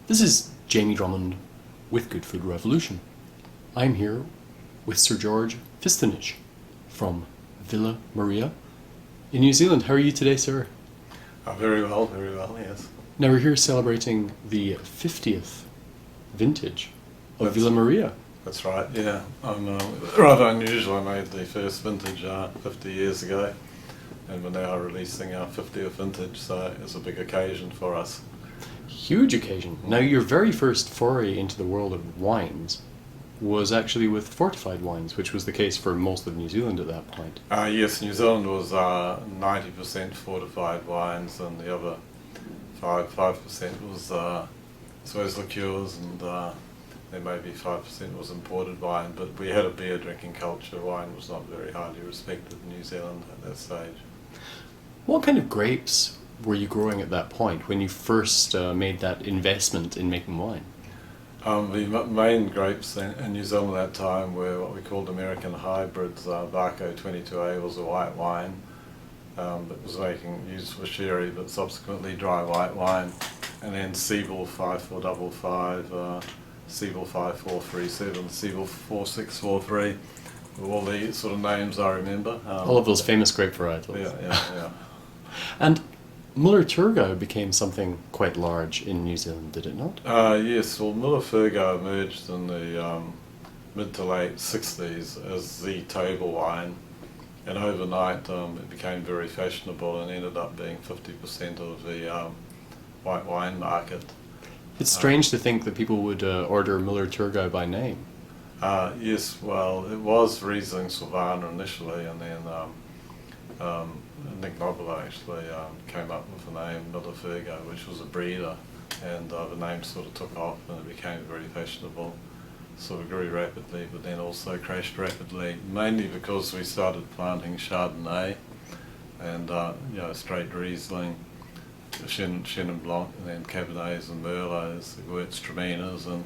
This is Jamie Drummond with Good Food Revolution. I'm here with Sir George Fistonich from Villa Maria in New Zealand. How are you today, sir? Very well, yes. Now we're here celebrating the 50th vintage of That's- Villa Maria. That's right, yeah. Rather unusual. I made the first vintage 50 years ago, and we're now releasing our 50th vintage, so it's a big occasion for us. Huge occasion. Now your very first foray into the world of wines was actually with fortified wines, which was the case for most of New Zealand at that point. Yes, New Zealand was 90% fortified wines, and the other 5% was I suppose liqueurs, and there maybe 5% was imported wine, but we had a beer drinking culture. Wine was not very highly respected in New Zealand at that stage. What kind of grapes were you growing at that point when you first made that investment in making wine? The main grapes in New Zealand at that time were what we called American hybrids. Barco 22A was a white wine that was used for sherry, but subsequently dry white wine. And then Siebel 5455, Siebel 5437, Siebel 4643, all the sort of names I remember. All of those famous grape varietals. Yeah. And Müller-Thurgau became something quite large in New Zealand, did it not? Yes, well, Müller-Thurgau emerged in the mid to late 60s as the table wine, and overnight it became very fashionable and ended up being 50% of the white wine market. It's strange to think that people would order Müller-Thurgau by name. Yes, well, it was Riesling Sylvaner initially, and then Nick Nobile actually came up with the name Müller-Thurgau, which was a breeder, and the name sort of took off and it became very fashionable. Sort of grew rapidly, but then also crashed rapidly, mainly because we started planting Chardonnay and straight Riesling, Chenin Blanc, and then Cabernets and Merlots, the Gewürztraminas, and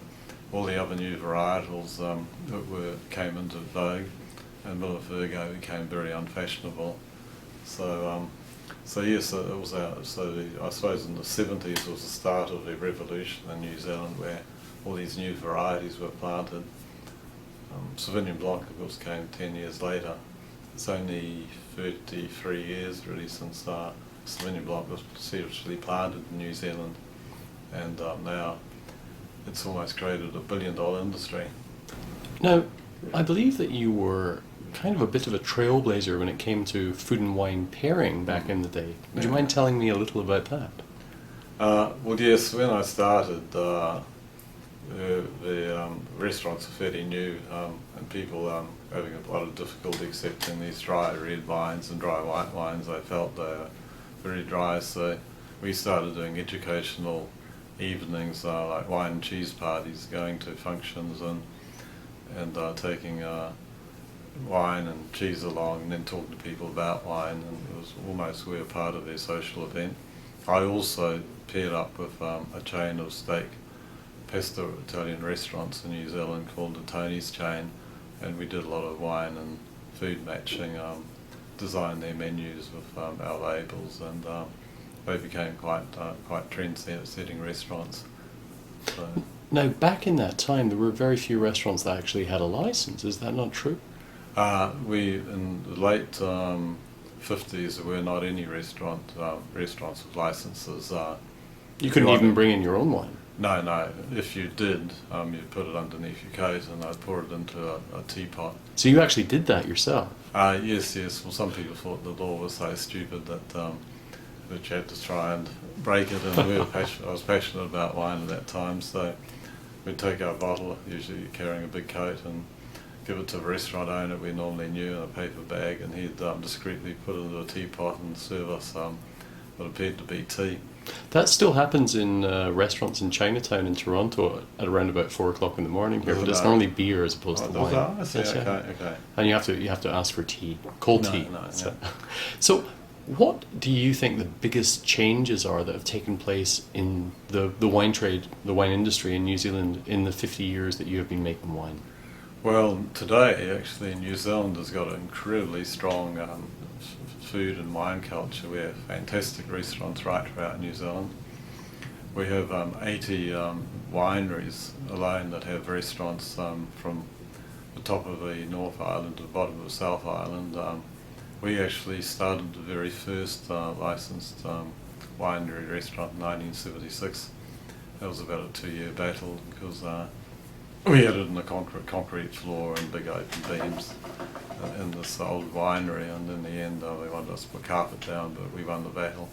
all the other new varietals that came into vogue, and Müller-Thurgau became very unfashionable. So yes, it was I suppose in the 70s was the start of the revolution in New Zealand, where all these new varieties were planted. Sauvignon Blanc, of course, came 10 years later. It's only 33 years really since Sauvignon Blanc was seriously planted in New Zealand, and now it's almost created a $1 billion industry. Now, I believe that you were kind of a bit of a trailblazer when it came to food and wine pairing back in the day. Would you mind telling me a little about that? Well, yes, when I started, the restaurants are fairly new, and people having a lot of difficulty accepting these dry red wines and dry white wines. I felt they were very dry, so we started doing educational evenings, like wine and cheese parties, going to functions and taking wine and cheese along, and then talking to people about wine, and it was almost we were part of their social event. I also paired up with a chain of steak pesto Italian restaurants in New Zealand called the Tony's Chain, and we did a lot of wine and food matching, designed their menus with our labels, and they became quite trend-setting restaurants. So. Now, back in that time, there were very few restaurants that actually had a license. Is that not true? In the late 50s, there were not any restaurants with licenses. You couldn't even bring in your own wine? No. If you did, you'd put it underneath your coat and I'd pour it into a teapot. So you actually did that yourself? Yes. Well, some people thought the law was so stupid that you had to try and break it, and I was passionate about wine at that time, so we'd take our bottle, usually carrying a big coat, and give it to a restaurant owner we normally knew in a paper bag, and he'd discreetly put it into a teapot and serve us what appeared to be tea. That still happens in restaurants in Chinatown in Toronto at around about 4 o'clock in the morning here, but it's normally beer as opposed to wine. I see. Okay. And you have to ask for tea, cold tea. No. So what do you think the biggest changes are that have taken place in the wine trade, the wine industry in New Zealand in the 50 years that you have been making wine? Well, today actually New Zealand has got an incredibly strong food and wine culture. We have fantastic restaurants right throughout New Zealand. We have 80 wineries alone that have restaurants from the top of the North Island to the bottom of the South Island. We actually started the very first licensed winery restaurant in 1976. That was about a 2-year battle because we had it in a concrete floor and big open beams in this old winery, and in the end they wanted us to put carpet down, but we won the battle.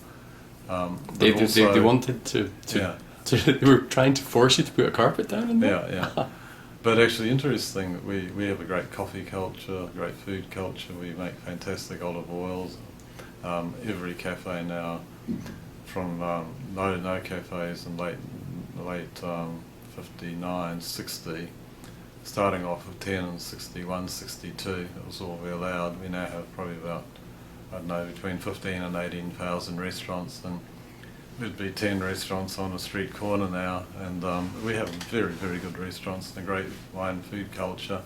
They wanted to yeah. They were trying to force you to put a carpet down in there? Yeah. But actually interesting that we have a great coffee culture, great food culture. We make fantastic olive oils. Every cafe now, from no cafes in late 59, 60, starting off with 10 and 61, 62, that was all we allowed. We now have probably about, I don't know, between 15 and 18,000 restaurants, and there'd be 10 restaurants on a street corner now, and we have very, very good restaurants and a great wine food culture.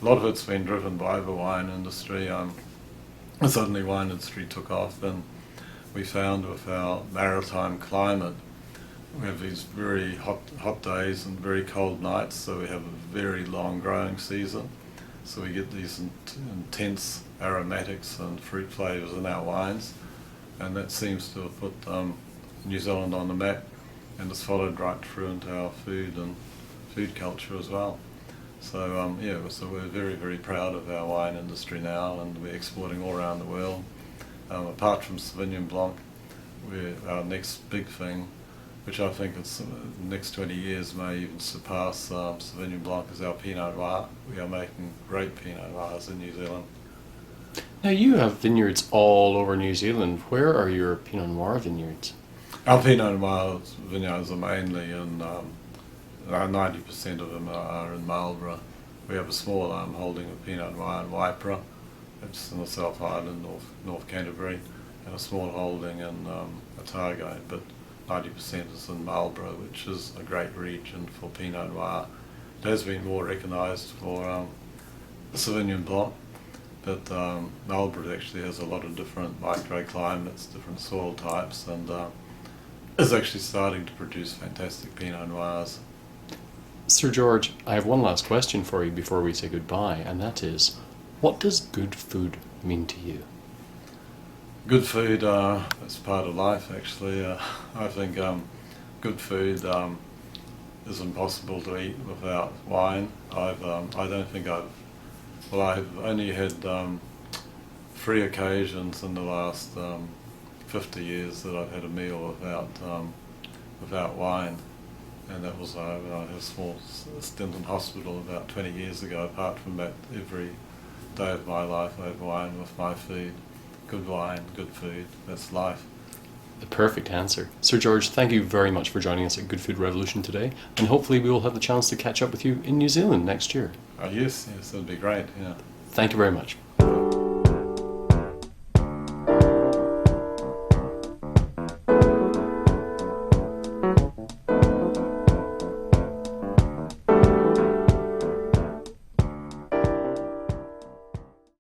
A lot of it's been driven by the wine industry. Suddenly wine industry took off, and we found with our maritime climate, we have these very hot days and very cold nights, so we have a very long growing season. So we get these intense aromatics and fruit flavours in our wines, and that seems to have put New Zealand on the map, and it's followed right through into our food culture as well. So so we're very, very proud of our wine industry now, and we're exporting all around the world. Apart from Sauvignon Blanc, our next big thing, which I think it's the next 20 years may even surpass Sauvignon Blanc, is our Pinot Noir. We are making great Pinot Noirs in New Zealand. Now you have vineyards all over New Zealand. Where are your Pinot Noir vineyards? Our Pinot Noir vineyards are mainly in, 90% of them are in Marlborough. We have a small holding of Pinot Noir in Waipara, it's in the South Island, North Canterbury, and a small holding in Otago, but 90% is in Marlborough, which is a great region for Pinot Noir. It has been more recognised for Sauvignon Blanc, but Marlborough actually has a lot of different microclimates, different soil types, and is actually starting to produce fantastic Pinot Noirs. Sir George, I have one last question for you before we say goodbye, and that is, what does good food mean to you? Good food is part of life, actually. I think good food is impossible to eat without wine. I don't think I've only had 3 occasions in the last 50 years that I've had a meal without wine, and that was when I had a small stint in hospital about 20 years ago. Apart from that, every day of my life I have wine with my food. Good wine, good food, that's life. The perfect answer. Sir George, thank you very much for joining us at Good Food Revolution today, and hopefully we will have the chance to catch up with you in New Zealand next year. Yes, that'd be great, yeah. Thank you very much.